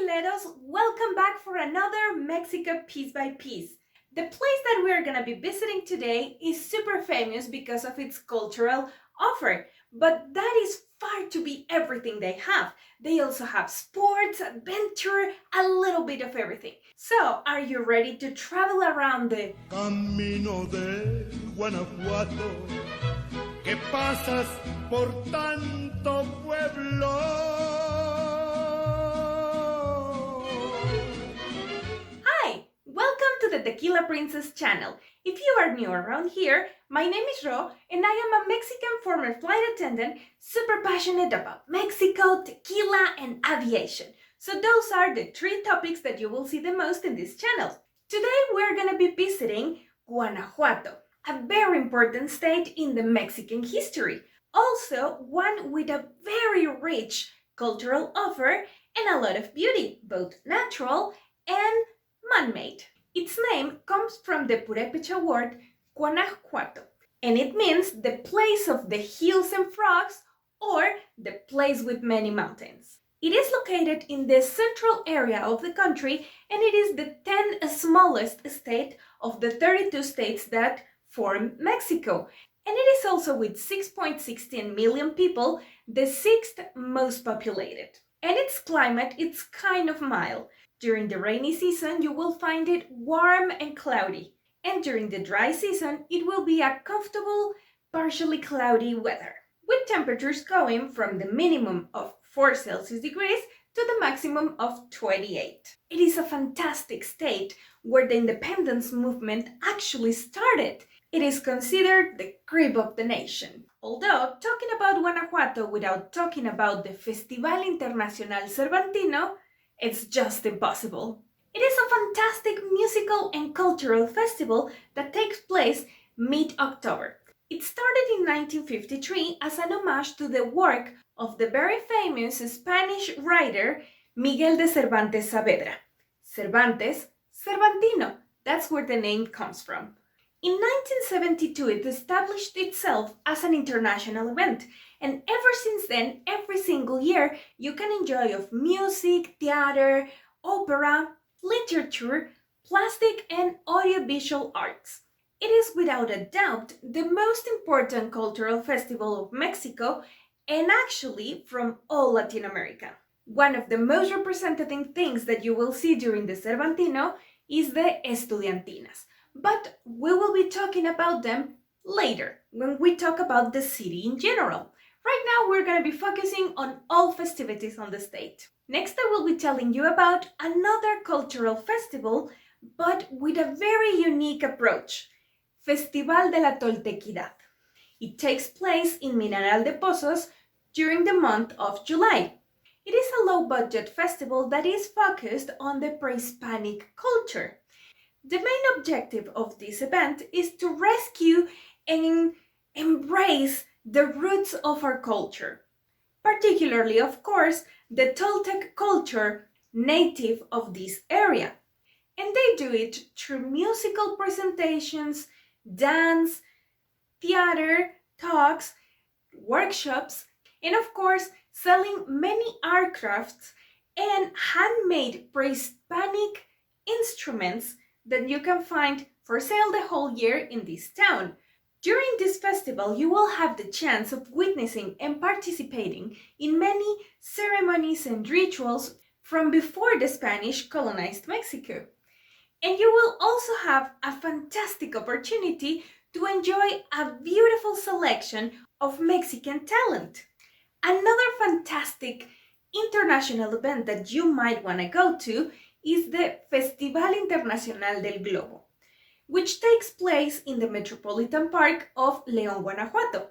Mochileros, welcome back for another Mexico Piece by Piece. The place that we're gonna be visiting today is super famous because of its cultural offer, but that is far to be everything they have. They also have sports, adventure, a little bit of everything. So, are you ready to travel around the Camino de Guanajuato, que pasas por tanto pueblo. Hi! Welcome to the Tequila Princess channel. If you are new around here, my name is Ro and I am a Mexican former flight attendant super passionate about Mexico, tequila, and aviation. So those are the three topics that you will see the most in this channel. Today we're gonna be visiting Guanajuato, a very important state in the Mexican history. Also, one with a very rich cultural offer and a lot of beauty, both natural and man-made. Its name comes from the Purépecha word Guanajuato, and it means the place of the hills and frogs or the place with many mountains. It is located in the central area of the country and it is the 10th smallest state of the 32 states that form Mexico. And it is also with 6.16 million people, the sixth most populated. And its climate is kind of mild. During the rainy season, you will find it warm and cloudy. And during the dry season, it will be a comfortable, partially cloudy weather, with temperatures going from the minimum of 4 Celsius degrees to the maximum of 28. It is a fantastic state where the independence movement actually started. It is considered the crib of the nation. Although, talking about Guanajuato without talking about the Festival Internacional Cervantino, it's just impossible. It is a fantastic musical and cultural festival that takes place mid-October. It started in 1953 as an homage to the work of the very famous Spanish writer Miguel de Cervantes Saavedra. Cervantes, Cervantino, that's where the name comes from. In 1972, it established itself as an international event, and ever since then, every single year, you can enjoy of music, theater, opera, literature, plastic, and audiovisual arts. It is without a doubt the most important cultural festival of Mexico and actually from all Latin America. One of the most representative things that you will see during the Cervantino is the Estudiantinas, but we will be talking about them later when we talk about the city in general. Right now, we're going to be focusing on all festivities on the state. Next, I will be telling you about another cultural festival, but with a very unique approach, Festival de la Toltequidad. It takes place in Mineral de Pozos during the month of July. It is a low-budget festival that is focused on the pre-Hispanic culture. The main objective of this event is to rescue and embrace the roots of our culture, particularly, of course, the Toltec culture native of this area. And they do it through musical presentations, dance, theater, talks, workshops, and of course, selling many art crafts and handmade pre-Hispanic instruments that you can find for sale the whole year in this town. During this festival, you will have the chance of witnessing and participating in many ceremonies and rituals from before the Spanish colonized Mexico. And you will also have a fantastic opportunity to enjoy a beautiful selection of Mexican talent. Another fantastic international event that you might want to go to is the Festival Internacional del Globo, which takes place in the Metropolitan Park of León, Guanajuato,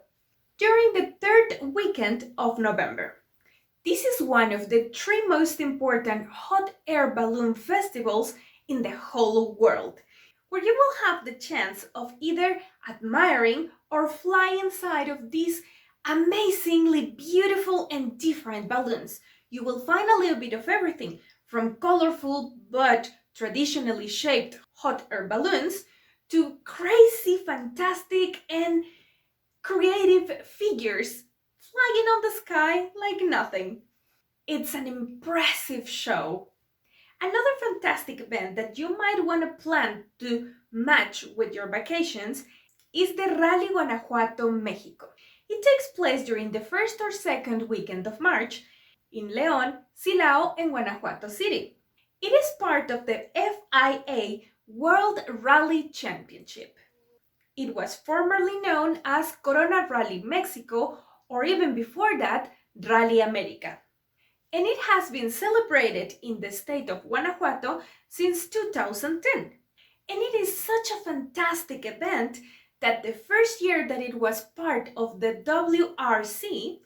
during the third weekend of November. This is one of the three most important hot air balloon festivals in the whole world, where you will have the chance of either admiring or fly inside of these amazingly beautiful and different balloons. You will find a little bit of everything, from colorful but traditionally shaped hot air balloons to crazy, fantastic, and creative figures flying on the sky like nothing. It's an impressive show. Another fantastic event that you might want to plan to match with your vacations is the Rally Guanajuato, Mexico. It takes place during the first or second weekend of March in León, Silao, and Guanajuato City. It is part of the FIA World Rally Championship. It was formerly known as Corona Rally Mexico, or even before that, Rally America. And it has been celebrated in the state of Guanajuato since 2010. And it is such a fantastic event that the first year that it was part of the WRC,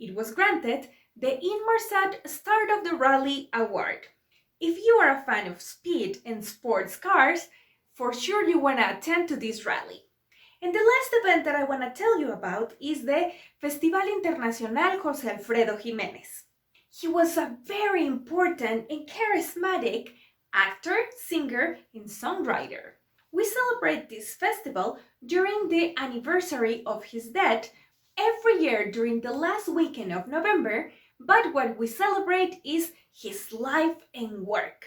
it was granted the Inmarsat Start of the Rally Award. If you are a fan of speed and sports cars, for sure you want to attend to this rally. And the last event that I want to tell you about is the Festival Internacional José Alfredo Jiménez. He was a very important and charismatic actor, singer, and songwriter. We celebrate this festival during the anniversary of his death every year during the last weekend of November, but what we celebrate is his life and work.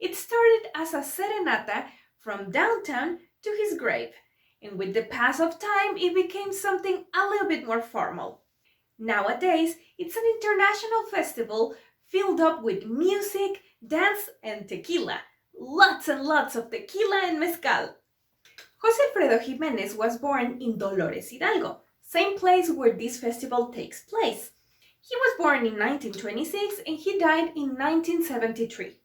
It started as a serenata from downtown to his grave, and with the pass of time, it became something a little bit more formal. Nowadays, it's an international festival filled up with music, dance, and tequila. Lots and lots of tequila and mezcal. José Alfredo Jiménez was born in Dolores Hidalgo, same place where this festival takes place. He was born in 1926 and he died in 1973.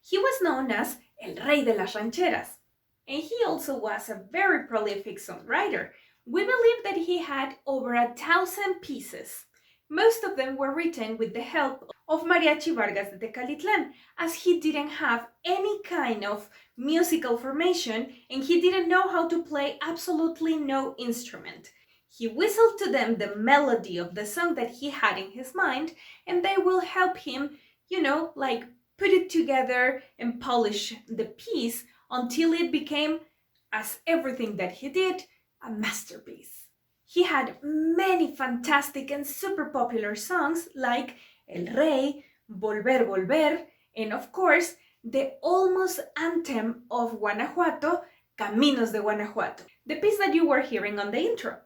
He was known as El Rey de las Rancheras, and he also was a very prolific songwriter. We believe that he had over 1,000 pieces. Most of them were written with the help of Mariachi Vargas de Tecalitlan, as he didn't have any kind of musical formation and he didn't know how to play absolutely no instrument. He whistled to them the melody of the song that he had in his mind, and they will help him, put it together and polish the piece until it became, as everything that he did, a masterpiece. He had many fantastic and super popular songs like El Rey, Volver, Volver, and of course, the almost anthem of Guanajuato, Caminos de Guanajuato, the piece that you were hearing on the intro.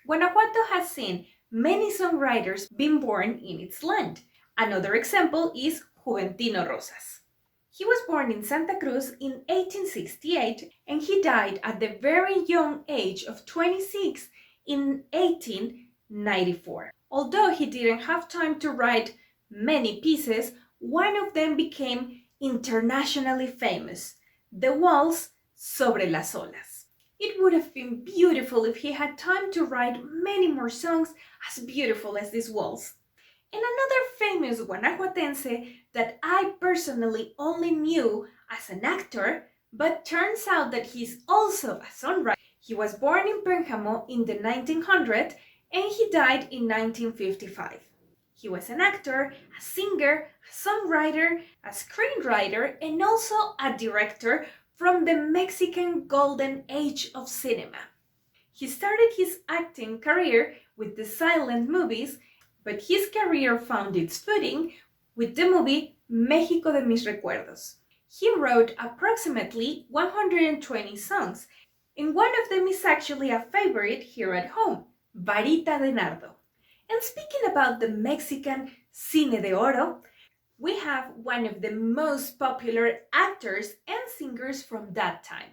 Guanajuato has seen many songwriters being born in its land. Another example is Juventino Rosas. He was born in Santa Cruz in 1868 and he died at the very young age of 26 in 1894. Although he didn't have time to write many pieces, one of them became internationally famous, the waltz Sobre las Olas. It would have been beautiful if he had time to write many more songs as beautiful as this waltz. And another famous Guanajuatense that I personally only knew as an actor, but turns out that he's also a songwriter. He was born in Pénjamo in the 1900s and he died in 1955. He was an actor, a singer, a songwriter, a screenwriter, and also a director from the Mexican golden age of cinema. He started his acting career with the silent movies, but his career found its footing with the movie México de mis recuerdos. He wrote approximately 120 songs, and one of them is actually a favorite here at home, Varita de Nardo. And speaking about the Mexican Cine de Oro, we have one of the most popular actors and singers from that time,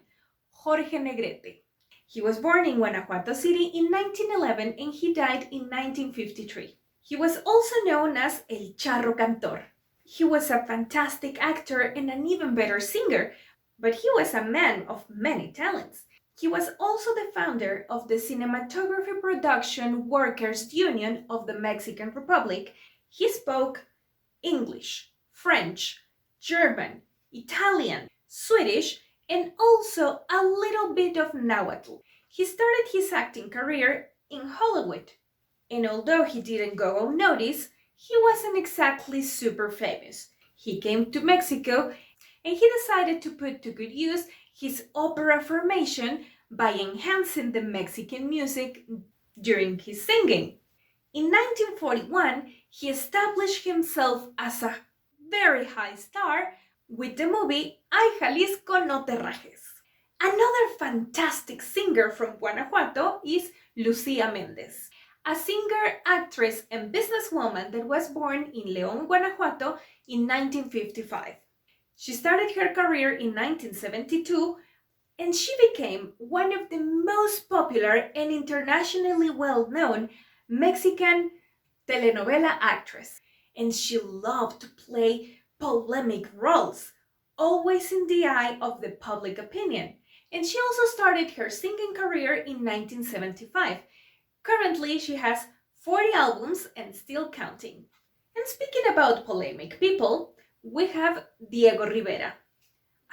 Jorge Negrete. He was born in Guanajuato City in 1911 and he died in 1953. He was also known as El Charro Cantor. He was a fantastic actor and an even better singer, but he was a man of many talents. He was also the founder of the Cinematography Production Workers Union of the Mexican Republic. He spoke English, French, German, Italian, Swedish, and also a little bit of Nahuatl. He started his acting career in Hollywood, and although he didn't go unnoticed, he wasn't exactly super famous. He came to Mexico and he decided to put to good use his opera formation by enhancing the Mexican music during his singing. In 1941, he established himself as a very high star with the movie Ay Jalisco no te rajes. Another fantastic singer from Guanajuato is Lucía Méndez, a singer, actress, and businesswoman that was born in León, Guanajuato in 1955. She started her career in 1972 and she became one of the most popular and internationally well-known Mexican telenovela actress. And she loved to play polemic roles, always in the eye of the public opinion. And she also started her singing career in 1975. Currently, she has 40 albums and still counting. And speaking about polemic people, we have Diego Rivera,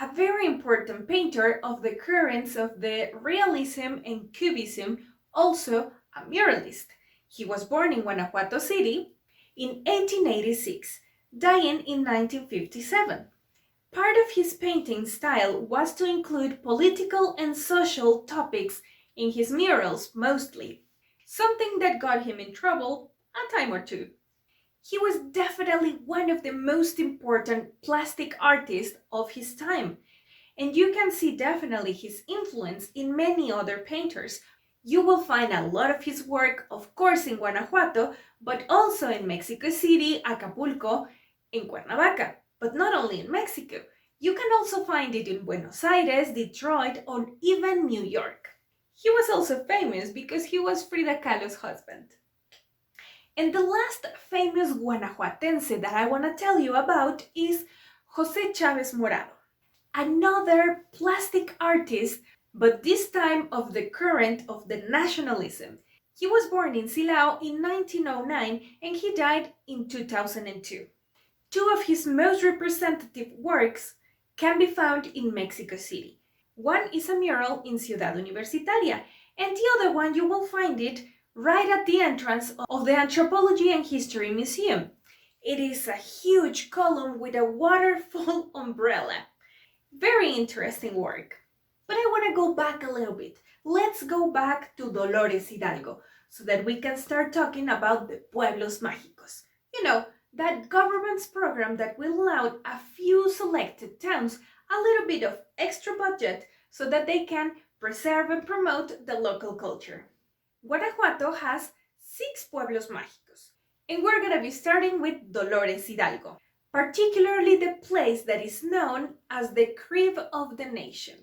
a very important painter of the currents of the realism and cubism, also a muralist. He was born in Guanajuato City in 1886, dying in 1957. Part of his painting style was to include political and social topics in his murals mostly, something that got him in trouble a time or two. He was definitely one of the most important plastic artists of his time, and you can see definitely his influence in many other painters. You will find a lot of his work, of course, in Guanajuato, but also in Mexico City, Acapulco, in Cuernavaca. But not only in Mexico, you can also find it in Buenos Aires, Detroit, or even New York. He was also famous because he was Frida Kahlo's husband. And the last famous Guanajuatense that I want to tell you about is José Chávez Morado, another plastic artist, but this time of the current of the nationalism. He was born in Silao in 1909 and he died in 2002. Two of his most representative works can be found in Mexico City. One is a mural in Ciudad Universitaria, and the other one you will find it right at the entrance of the Anthropology and History Museum. It is a huge column with a waterfall umbrella. Very interesting work. But I want to go back a little bit. Let's go back to Dolores Hidalgo so that we can start talking about the Pueblos Mágicos. You know, that government's program that will allow a few selected towns a little bit of extra budget so that they can preserve and promote the local culture. Guanajuato has 6 pueblos mágicos, and we're going to be starting with Dolores Hidalgo, particularly the place that is known as the Crib of the Nation.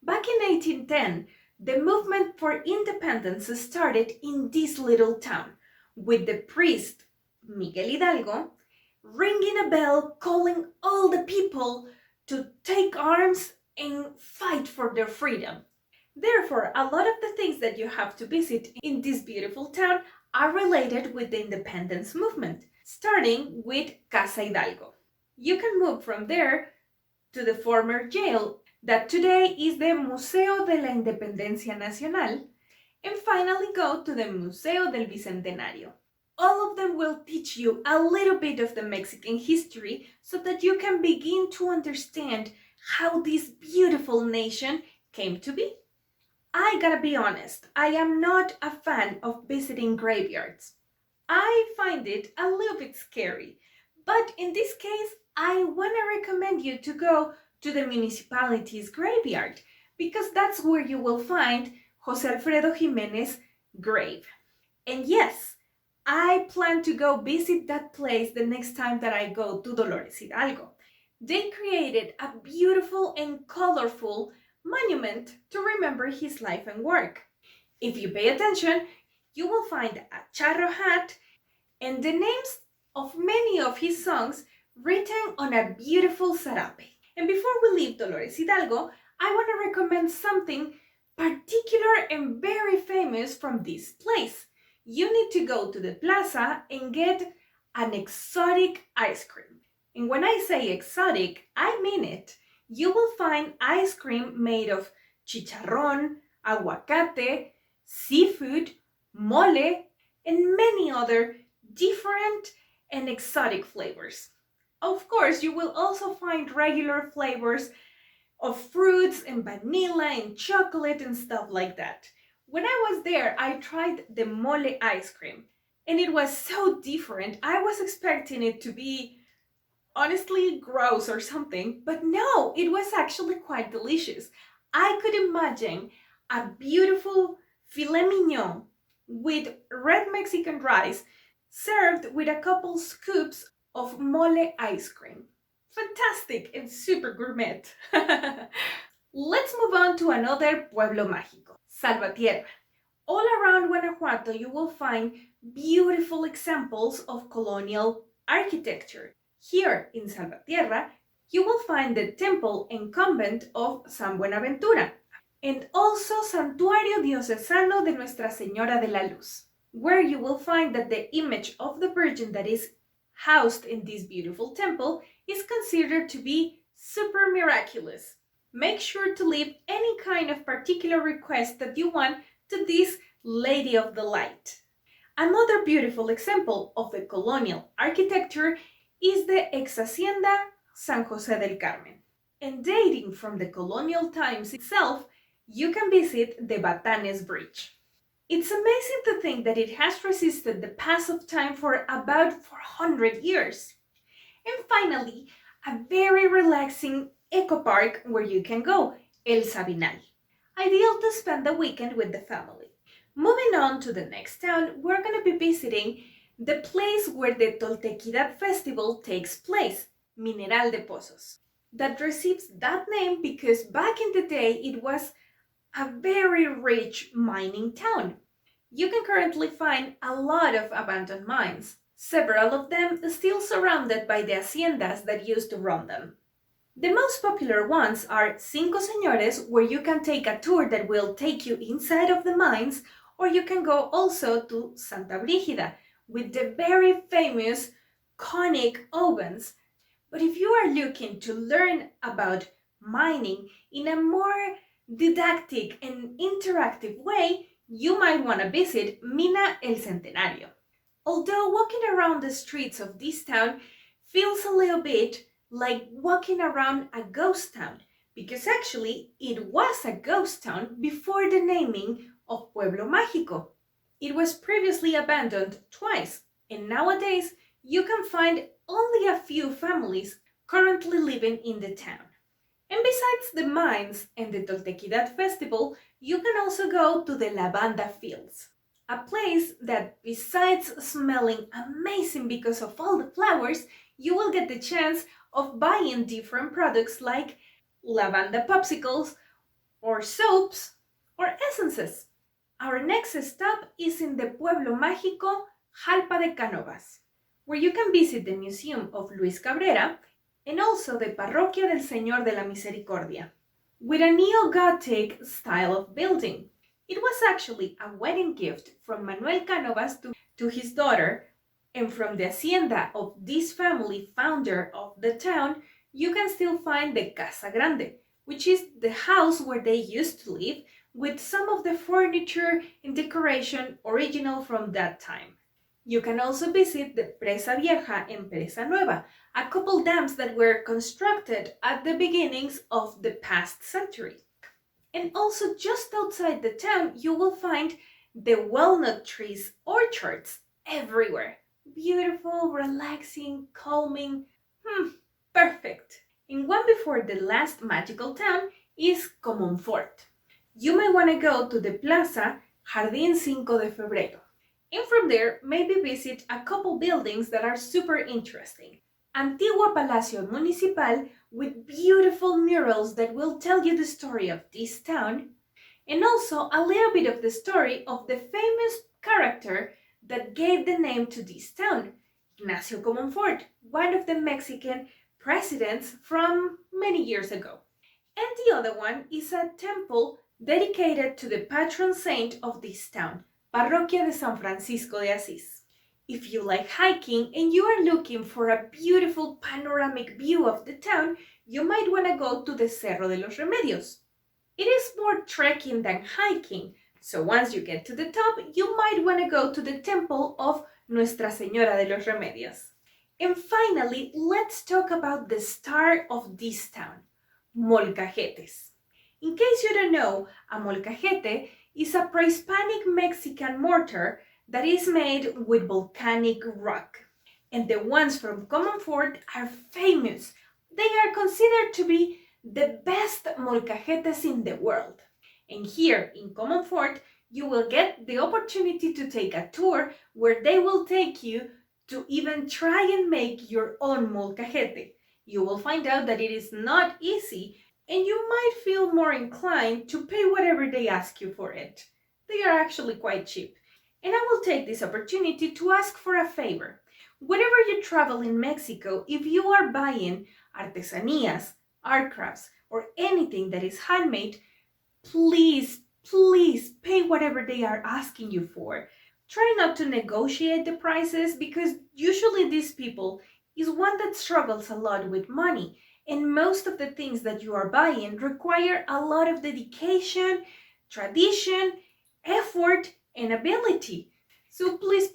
Back in 1810, the movement for independence started in this little town, with the priest Miguel Hidalgo ringing a bell calling all the people to take arms and fight for their freedom. Therefore, a lot of the things that you have to visit in this beautiful town are related with the independence movement, starting with Casa Hidalgo. You can move from there to the former jail that today is the Museo de la Independencia Nacional, and finally go to the Museo del Bicentenario. All of them will teach you a little bit of the Mexican history so that you can begin to understand how this beautiful nation came to be. I gotta be honest, I am not a fan of visiting graveyards. I find it a little bit scary, but in this case, I want to recommend you to go to the municipality's graveyard because that's where you will find José Alfredo Jiménez's grave. And yes, I plan to go visit that place the next time that I go to Dolores Hidalgo. They created a beautiful and colorful monument to remember his life and work. If you pay attention, you will find a charro hat and the names of many of his songs written on a beautiful zarape. And before we leave Dolores Hidalgo, I want to recommend something particular and very famous from this place. You need to go to the plaza and get an exotic ice cream. And when I say exotic, I mean it. You will find ice cream made of chicharrón, aguacate, seafood, mole, and many other different and exotic flavors. Of course, you will also find regular flavors of fruits and vanilla and chocolate and stuff like that. When I was there, I tried the mole ice cream and it was so different. I was expecting it to be honestly gross or something, but no, it was actually quite delicious. I could imagine a beautiful filet mignon with red Mexican rice served with a couple scoops of mole ice cream. Fantastic and super gourmet. Let's move on to another pueblo mágico, Salvatierra. All around Guanajuato, you will find beautiful examples of colonial architecture. Here in Salvatierra, you will find the temple and convent of San Buenaventura, and also Santuario Diocesano de Nuestra Señora de la Luz, where you will find that the image of the Virgin that is housed in this beautiful temple is considered to be super miraculous. Make sure to leave any kind of particular request that you want to this Lady of the Light. Another beautiful example of the colonial architecture is the ex hacienda San José del Carmen. And dating from the colonial times itself, you can visit the Batanes Bridge. It's amazing to think that it has resisted the pass of time for about 400 years. And finally, a very relaxing eco park where you can go, El Sabinal. Ideal to spend the weekend with the family. Moving on to the next town, we're going to be visiting the place where the Toltequidad Festival takes place, Mineral de Pozos. That receives that name because back in the day it was a very rich mining town. You can currently find a lot of abandoned mines, several of them still surrounded by the haciendas that used to run them. The most popular ones are Cinco Señores, where you can take a tour that will take you inside of the mines, or you can go also to Santa Brígida with the very famous conic ovens. But if you are looking to learn about mining in a more didactic and interactive way, you might want to visit Mina El Centenario. Although walking around the streets of this town feels a little bit like walking around a ghost town, because actually it was a ghost town before the naming of Pueblo Mágico. It was previously abandoned twice, and nowadays you can find only a few families currently living in the town. And besides the mines and the Toltequidad Festival, you can also go to the Lavanda Fields, a place that besides smelling amazing because of all the flowers, you will get the chance of buying different products like lavanda popsicles or soaps or essences. Our next stop is in the Pueblo Mágico Jalpa de Cánovas, where you can visit the Museum of Luis Cabrera and also the Parroquia del Señor de la Misericordia, with a neo-Gothic style of building. It was actually a wedding gift from Manuel Cánovas to his daughter, and from the hacienda of this family founder of the town, you can still find the Casa Grande, which is the house where they used to live, with some of the furniture and decoration original from that time. You can also visit the Presa Vieja and Presa Nueva, a couple dams that were constructed at the beginnings of the past century. And also just outside the town, you will find the walnut trees orchards everywhere. Beautiful, relaxing, calming, perfect. And one before the last magical town is Comonfort. You may want to go to the Plaza Jardín 5 de Febrero. And from there, maybe visit a couple buildings that are super interesting. Antigua Palacio Municipal with beautiful murals that will tell you the story of this town, and also a little bit of the story of the famous character that gave the name to this town, Ignacio Comonfort, one of the Mexican presidents from many years ago. And the other one is a temple dedicated to the patron saint of this town, Parroquia de San Francisco de Asís. If you like hiking and you are looking for a beautiful panoramic view of the town, you might want to go to the Cerro de los Remedios. It is more trekking than hiking, so once you get to the top, you might want to go to the temple of Nuestra Señora de los Remedios. And finally, let's talk about the star of this town, Molcajetes. In case you don't know, a molcajete is a pre-Hispanic Mexican mortar that is made with volcanic rock. and the ones from Comonfort are famous. They are considered to be the best molcajetes in the world. And here in Comonfort, you will get the opportunity to take a tour where they will take you to even try and make your own molcajete. You will find out that it is not easy, and you might feel more inclined to pay whatever they ask you for it. They are actually quite cheap. And I will take this opportunity to ask for a favor. Whenever you travel in Mexico, if you are buying artesanías, art crafts, or anything that is handmade, please pay whatever they are asking you for. Try not to negotiate the prices, because usually these people is one that struggles a lot with money, and most of the things that you are buying require a lot of dedication, tradition, effort, and ability. So please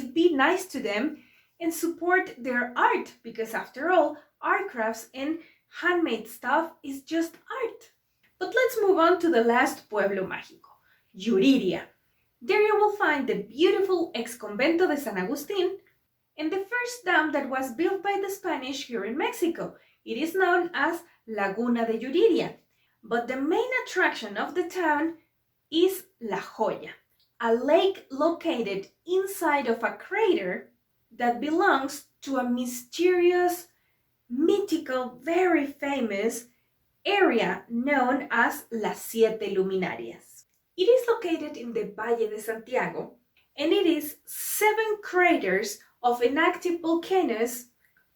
be nice to them and support their art, because after all, art crafts and handmade stuff is just art. But let's move on to the last pueblo mágico, Yuriria. There you will find the beautiful ex convento de San Agustín and the first dam that was built by the Spanish here in Mexico. It is known as Laguna de Yuriria. But the main attraction of the town is La Joya, a lake located inside of a crater that belongs to a mysterious, mythical, very famous area known as Las Siete Luminarias. It is located in the Valle de Santiago, and it is 7 craters of inactive volcanoes,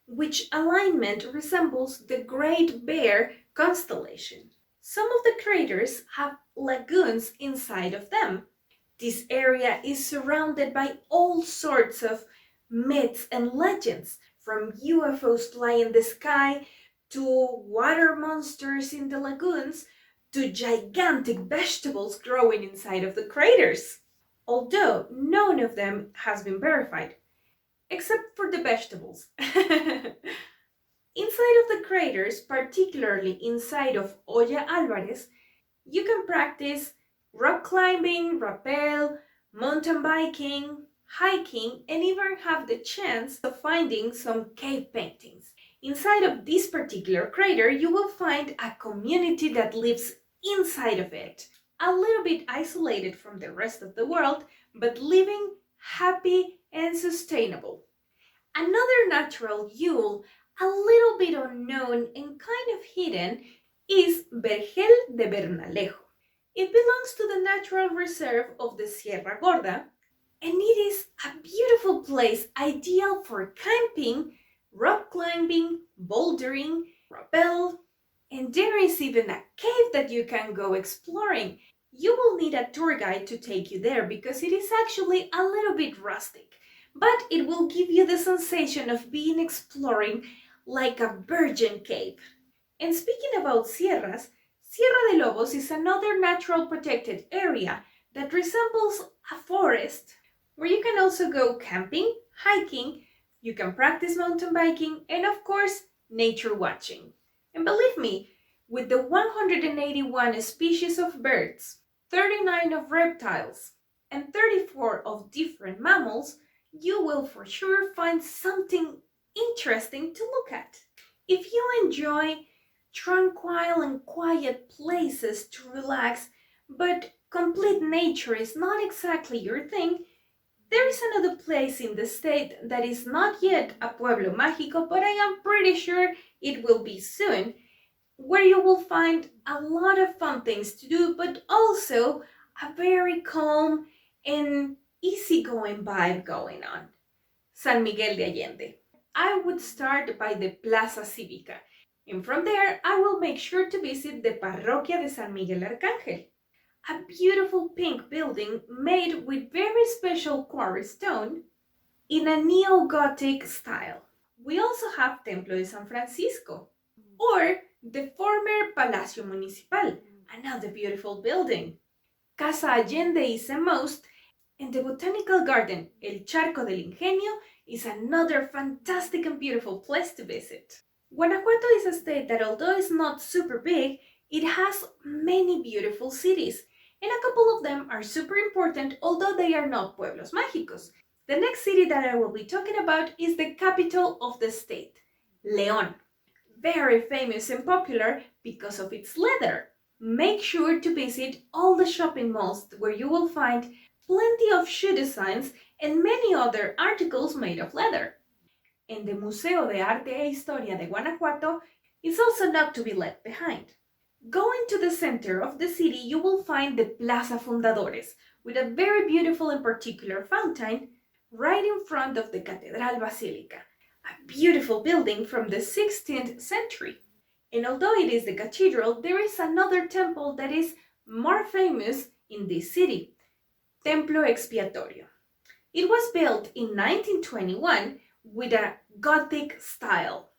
which alignment resembles the Great Bear constellation. Some of the craters have lagoons inside of them. This area is surrounded by all sorts of myths and legends, from UFOs flying in the sky to water monsters in the lagoons to gigantic vegetables growing inside of the craters. Although none of them has been verified, except for the vegetables. Inside of the craters, particularly inside of Olla Alvarez, you can practice rock climbing, rappel, mountain biking, hiking, and even have the chance of finding some cave paintings. Inside of this particular crater, you will find a community that lives inside of it, a little bit isolated from the rest of the world, but living happy and sustainable. Another natural jewel, a little bit unknown and kind of hidden, is Vergel de Bernalejo. It belongs to the natural reserve of the Sierra Gorda, and it is a beautiful place ideal for camping, rock climbing, bouldering, rappel, and there is even a cave that you can go exploring. You will need a tour guide to take you there because it is actually a little bit rustic, but it will give you the sensation of being exploring like a virgin cave. And speaking about sierras, Sierra de Lobos is another natural protected area that resembles a forest where you can also go camping, hiking, you can practice mountain biking, and of course, nature watching. And believe me, with the 181 species of birds, 39 of reptiles, and 34 of different mammals, you will for sure find something interesting to look at. If you enjoy tranquil and quiet places to relax, but complete nature is not exactly your thing, there is another place in the state that is not yet a pueblo mágico, but I am pretty sure it will be soon, where you will find a lot of fun things to do, but also a very calm and easygoing vibe going on. San Miguel de Allende. I would start by the Plaza Cívica, and from there I will make sure to visit the Parroquia de San Miguel Arcángel, a beautiful pink building made with very special quarry stone in a neo-Gothic style. We also have Templo de San Francisco, or the former Palacio Municipal, another beautiful building. Casa Allende is a must, and the Botanical Garden El Charco del Ingenio is another fantastic and beautiful place to visit. Guanajuato is a state that, although it's not super big, it has many beautiful cities, and a couple of them are super important, although they are not pueblos mágicos. The next city that I will be talking about is the capital of the state, León. Very famous and popular because of its leather. Make sure to visit all the shopping malls where you will find plenty of shoe designs and many other articles made of leather. And the Museo de Arte e Historia de Guanajuato is also not to be left behind. Going to the center of the city, you will find the Plaza Fundadores, with a very beautiful and particular fountain right in front of the Catedral Basilica, a beautiful building from the 16th century. And although it is the cathedral, there is another temple that is more famous in this city, Templo Expiatorio. It was built in 1921 with a Gothic style.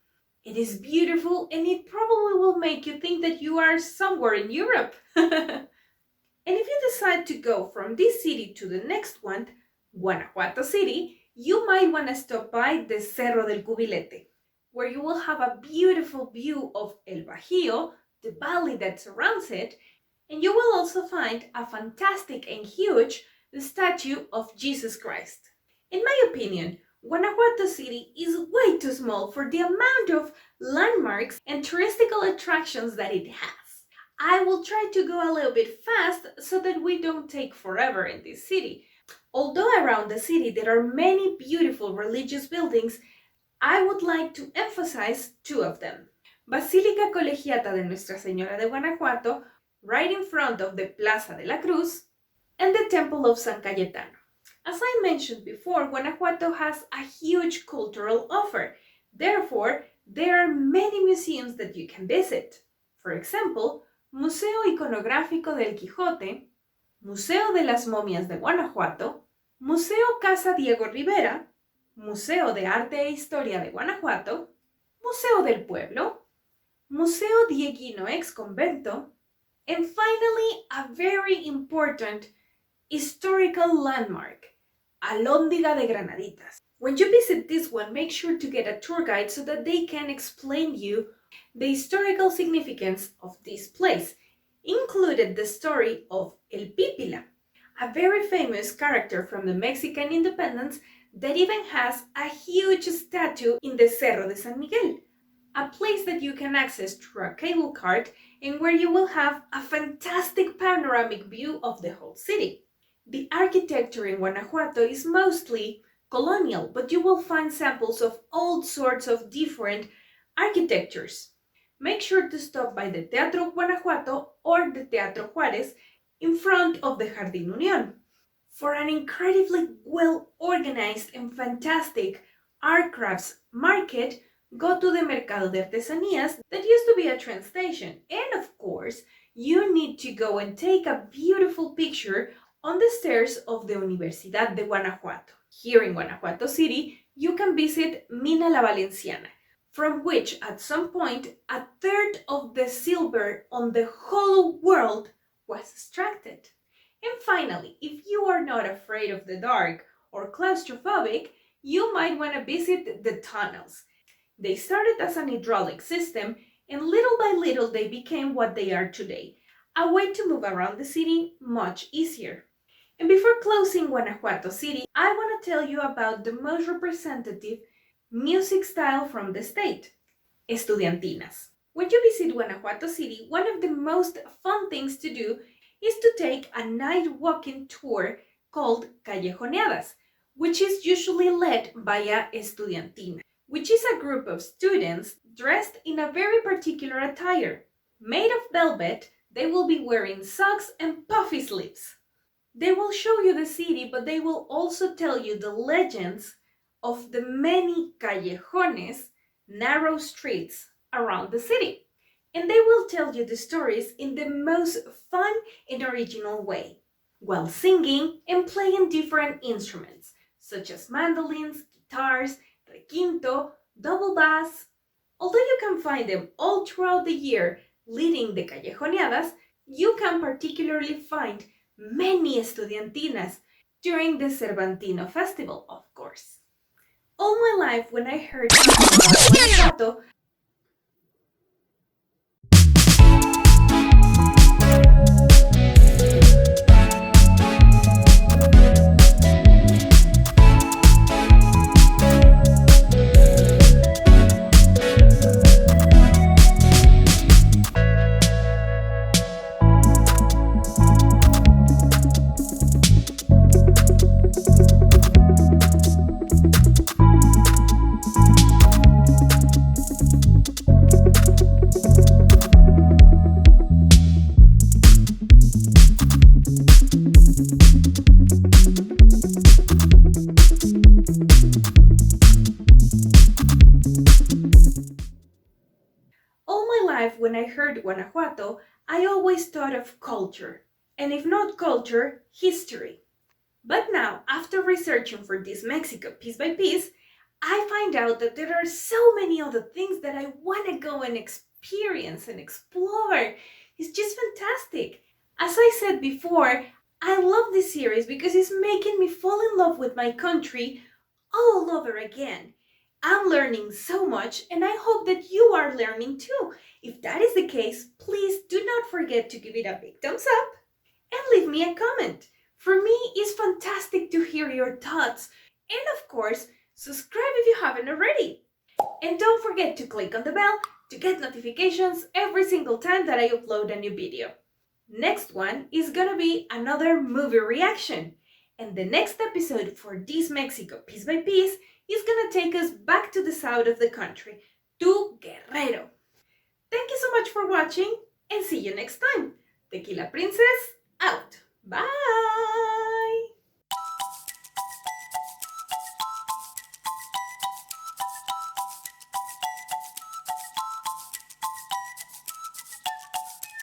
It is beautiful and it probably will make you think that you are somewhere in Europe. And if you decide to go from this city to the next one, Guanajuato City, you might want to stop by the Cerro del Cubilete, where you will have a beautiful view of El Bajío, the valley that surrounds it, and you will also find a fantastic and huge statue of Jesus Christ. In my opinion, Guanajuato City is way too small for the amount of landmarks and touristical attractions that it has. I will try to go a little bit fast so that we don't take forever in this city. Although around the city there are many beautiful religious buildings, I would like to emphasize two of them. Basílica Colegiata de Nuestra Señora de Guanajuato, right in front of the Plaza de la Cruz, and the Temple of San Cayetano. As I mentioned before, Guanajuato has a huge cultural offer. Therefore, there are many museums that you can visit. For example, Museo Iconográfico del Quijote, Museo de las Momias de Guanajuato, Museo Casa Diego Rivera, Museo de Arte e Historia de Guanajuato, Museo del Pueblo, Museo Dieguino Ex Convento, and finally, a very important historical landmark, Alhóndiga de Granaditas. When you visit this one, make sure to get a tour guide so that they can explain you the historical significance of this place, included the story of El Pípila, a very famous character from the Mexican independence that even has a huge statue in the Cerro de San Miguel, a place that you can access through a cable cart and where you will have a fantastic panoramic view of the whole city. The architecture in Guanajuato is mostly colonial, but you will find samples of all sorts of different architectures. Make sure to stop by the Teatro Guanajuato or the Teatro Juárez in front of the Jardín Unión. For an incredibly well-organized and fantastic art crafts market, go to the Mercado de Artesanías that used to be a train station. And of course, you need to go and take a beautiful picture on the stairs of the Universidad de Guanajuato. Here in Guanajuato City, you can visit Mina La Valenciana, from which at some point a third of the silver on the whole world was extracted. And finally, if you are not afraid of the dark or claustrophobic, you might want to visit the tunnels. They started as an hydraulic system, and little by little they became what they are today, a way to move around the city much easier. And before closing Guanajuato City, I want to tell you about the most representative music style from the state, Estudiantinas. When you visit Guanajuato City, one of the most fun things to do is to take a night walking tour called Callejoneadas, which is usually led by a Estudiantina, which is a group of students dressed in a very particular attire. Made of velvet, they will be wearing socks and puffy sleeves. They will show you the city, but they will also tell you the legends of the many callejones, narrow streets around the city. And they will tell you the stories in the most fun and original way, while singing and playing different instruments, such as mandolins, guitars, requinto, double bass. Although you can find them all throughout the year leading the callejoneadas, you can particularly find many estudiantinas during the Cervantino festival, of course. All my life, when I heard about Guanajuato, life, when I heard Guanajuato, I always thought of culture, and if not culture, history. But now, after researching for this Mexico piece by piece, I find out that there are so many other things that I want to go and experience and explore. It's just fantastic. As I said before, I love this series because it's making me fall in love with my country all over again. I'm learning so much, and I hope that you are learning too. If that is the case, please do not forget to give it a big thumbs up and leave me a comment. For me, it's fantastic to hear your thoughts. And of course, subscribe if you haven't already. And don't forget to click on the bell to get notifications every single time that I upload a new video. Next one is gonna be another movie reaction. And the next episode for this Mexico piece by piece is gonna take us back to the south of the country, to Guerrero. Thank you so much for watching and see you next time. Tequila Princess out!